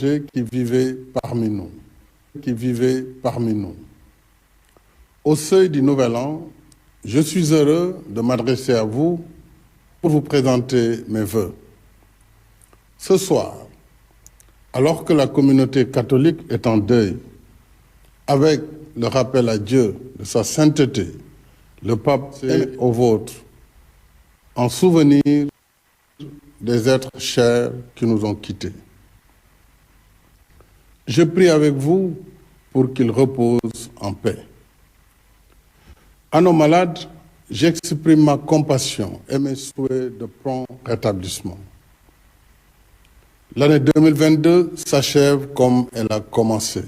étrangers qui vivaient parmi nous. Au seuil du Nouvel An, je suis heureux de m'adresser à vous pour vous présenter mes vœux. Ce soir, alors que la communauté catholique est en deuil, avec le rappel à Dieu de sa sainteté, le pape est au vôtre, en souvenir des êtres chers qui nous ont quittés. Je prie avec vous pour qu'ils reposent en paix. À nos malades, j'exprime ma compassion et mes souhaits de prompt rétablissement. L'année 2022 s'achève comme elle a commencé.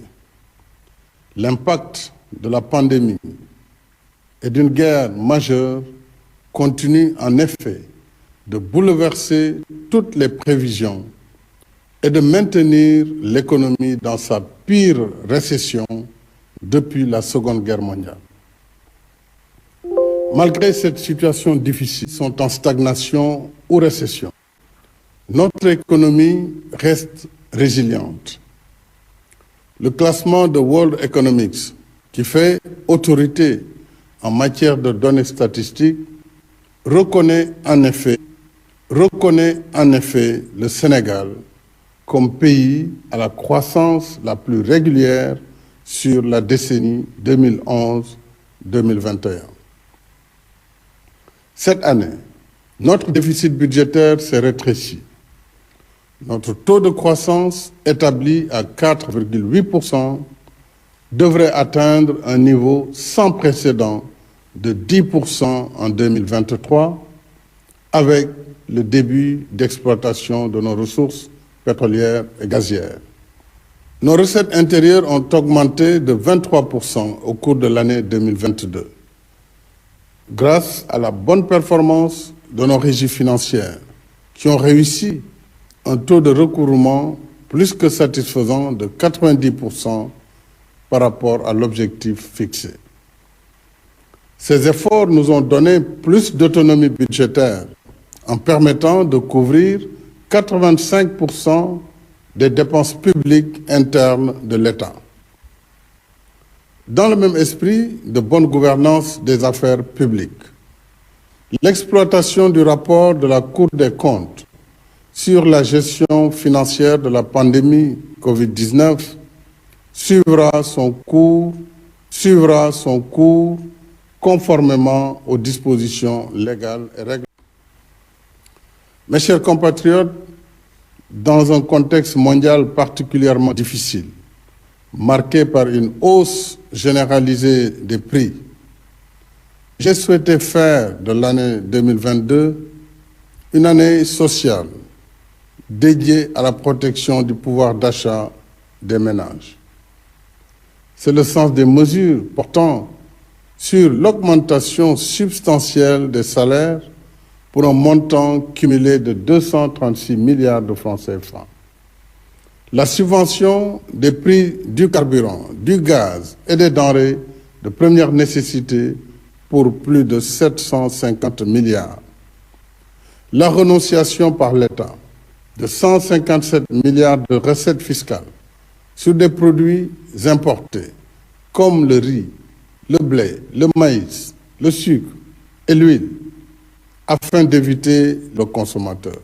L'impact de la pandémie et d'une guerre majeure continue en effet de bouleverser toutes les prévisions et de maintenir l'économie dans sa pire récession depuis la Seconde Guerre mondiale. Malgré cette situation difficile, sont en stagnation ou récession. Notre économie reste résiliente. Le classement de World Economics, qui fait autorité en matière de données statistiques, reconnaît en effet le Sénégal comme pays à la croissance la plus régulière sur la décennie 2011-2021. Cette année, notre déficit budgétaire s'est rétréci. Notre taux de croissance, établi à 4,8%, devrait atteindre un niveau sans précédent de 10% en 2023, avec le début d'exploitation de nos ressources pétrolières et gazières. Nos recettes intérieures ont augmenté de 23% au cours de l'année 2022, grâce à la bonne performance de nos régies financières, qui ont réussi un taux de recouvrement plus que satisfaisant de 90% par rapport à l'objectif fixé. Ces efforts nous ont donné plus d'autonomie budgétaire en permettant de couvrir 85% des dépenses publiques internes de l'État. Dans le même esprit de bonne gouvernance des affaires publiques, l'exploitation du rapport de la Cour des comptes sur la gestion financière de la pandémie Covid-19 suivra son cours conformément aux dispositions légales et réglementaires. Mes chers compatriotes, dans un contexte mondial particulièrement difficile, marqué par une hausse généralisée des prix, j'ai souhaité faire de l'année 2022 une année sociale dédiée à la protection du pouvoir d'achat des ménages. C'est le sens des mesures portant sur l'augmentation substantielle des salaires pour un montant cumulé de 236 milliards de francs CFA. La subvention des prix du carburant, du gaz et des denrées de première nécessité pour plus de 750 milliards. La renonciation par l'État de 157 milliards de recettes fiscales sur des produits importés comme le riz, le blé, le maïs, le sucre et l'huile, afin d'éviter le consommateur.